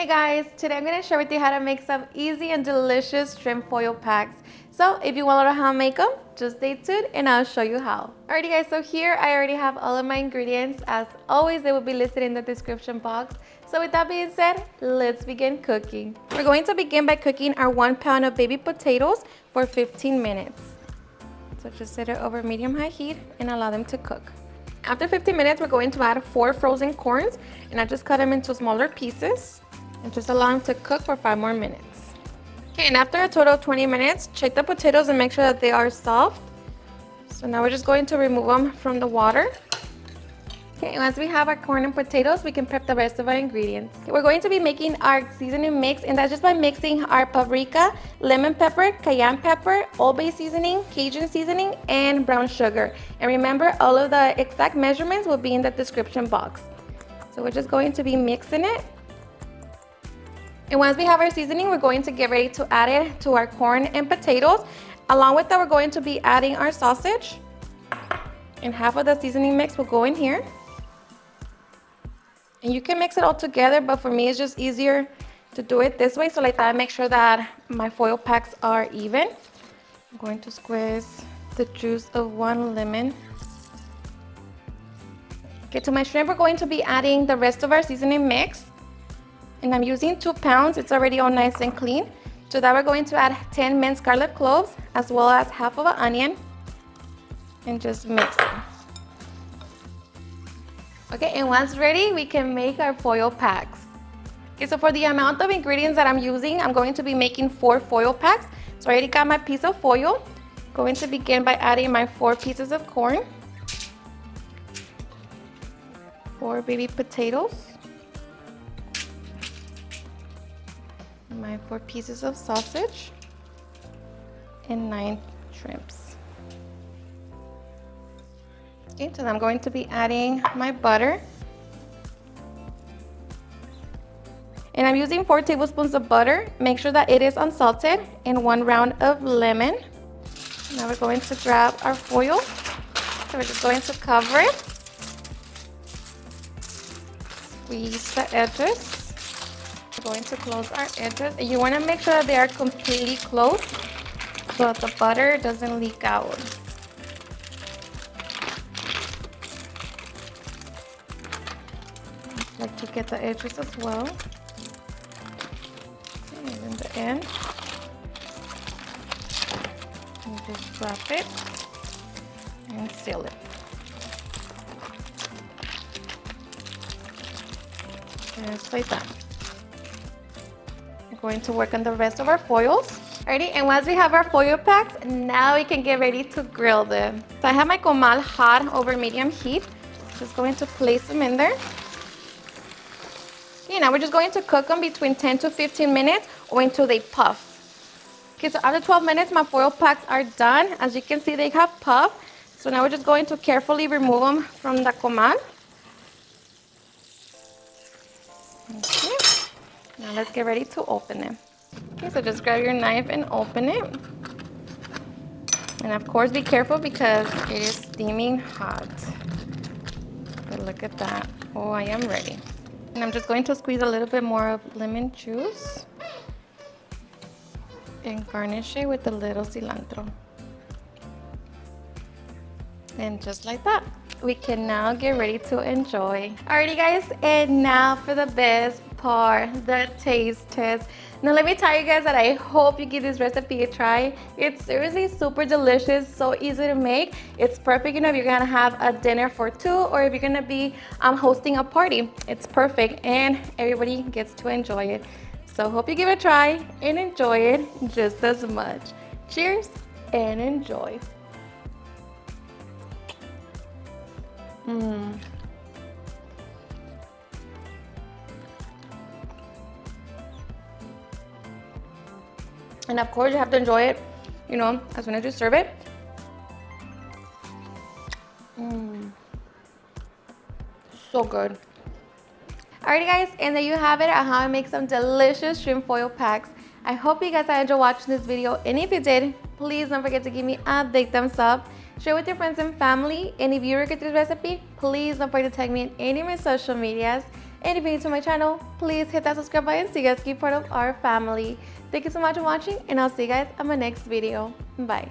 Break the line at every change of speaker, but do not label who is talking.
Hey guys, today I'm going to share with you how to make some easy and delicious shrimp foil packs. So if you want to know how to make them, just stay tuned and I'll show you how. Alrighty guys, so here I already have all of my ingredients. As always, they will be listed in the description box. So with that being said, let's begin cooking. We're going to begin by cooking our 1 pound of baby potatoes for 15 minutes. So just set it over medium-high heat and allow them to cook. After 15 minutes, we're going to add 4 frozen corns, and I just cut them into smaller pieces and just allow them to cook for 5 more minutes. Okay, and after a total of 20 minutes, check the potatoes and make sure that they are soft. So now we're just going to remove them from the water. Okay, once we have our corn and potatoes, we can prep the rest of our ingredients. Okay, we're going to be making our seasoning mix, and that's just by mixing our paprika, lemon pepper, cayenne pepper, Old Bay seasoning, Cajun seasoning, and brown sugar. And remember, all of the exact measurements will be in the description box. So we're just going to be mixing it. And once we have our seasoning, we're going to get ready to add it to our corn and potatoes. Along with that, we're going to be adding our sausage. And half of the seasoning mix will go in here. And you can mix it all together, but for me, it's just easier to do it this way. So like that, I make sure that my foil packs are even. I'm going to squeeze the juice of 1 lemon. Okay, to my shrimp, we're going to be adding the rest of our seasoning mix. And I'm using 2 pounds. It's already all nice and clean. To that, we're going to add 10 minced garlic cloves, as well as half of an onion. And just mix it. Okay, and once ready, we can make our foil packs. Okay, so for the amount of ingredients that I'm using, I'm going to be making 4 foil packs. So I already got my piece of foil. Going to begin by adding my 4 pieces of corn, 4 baby potatoes, my 4 pieces of sausage, and 9 shrimps. Okay, so I'm going to be adding my butter. And I'm using 4 tablespoons of butter. Make sure that it is unsalted, and 1 round of lemon. Now we're going to grab our foil. So we're just going to cover it. Squeeze the edges. We're going to close our edges. And you want to make sure that they are completely closed so that the butter doesn't leak out. Like to get the edges as well. And in the end, you just wrap it and seal it. Just like that. We're going to work on the rest of our foils. Alrighty, and once we have our foil packs, now we can get ready to grill them. So I have my comal hot over medium heat. Just going to place them in there. Okay, now we're just going to cook them between 10 to 15 minutes or until they puff. Okay, so after 12 minutes, my foil packs are done. As you can see, they have puffed. So now we're just going to carefully remove them from the comal. Okay, now let's get ready to open them. Okay, so just grab your knife and open it. And of course, be careful because it is steaming hot. But look at that. Oh, I am ready. And I'm just going to squeeze a little bit more of lemon juice and garnish it with a little cilantro. And just like that, we can now get ready to enjoy. Alrighty guys, and now for the best part, the taste test. Now let me tell you guys that I hope you give this recipe a try. It's seriously super delicious, so easy to make. It's perfect, if you're gonna have a dinner for 2 or if you're gonna be hosting a party. It's perfect and everybody gets to enjoy it. So hope you give it a try and enjoy it just as much. Cheers and enjoy. And of course, you have to enjoy it, as soon as you serve it. So good. Alrighty guys, and there you have it on how I make some delicious shrimp foil packs. I hope you guys enjoyed watching this video, and if you did, please don't forget to give me a big thumbs up. Share with your friends and family, and if you regret this recipe, please don't forget to tag me in any of my social medias. And if you're new to my channel, please hit that subscribe button so you guys keep part of our family. Thank you so much for watching, and I'll see you guys on my next video. Bye.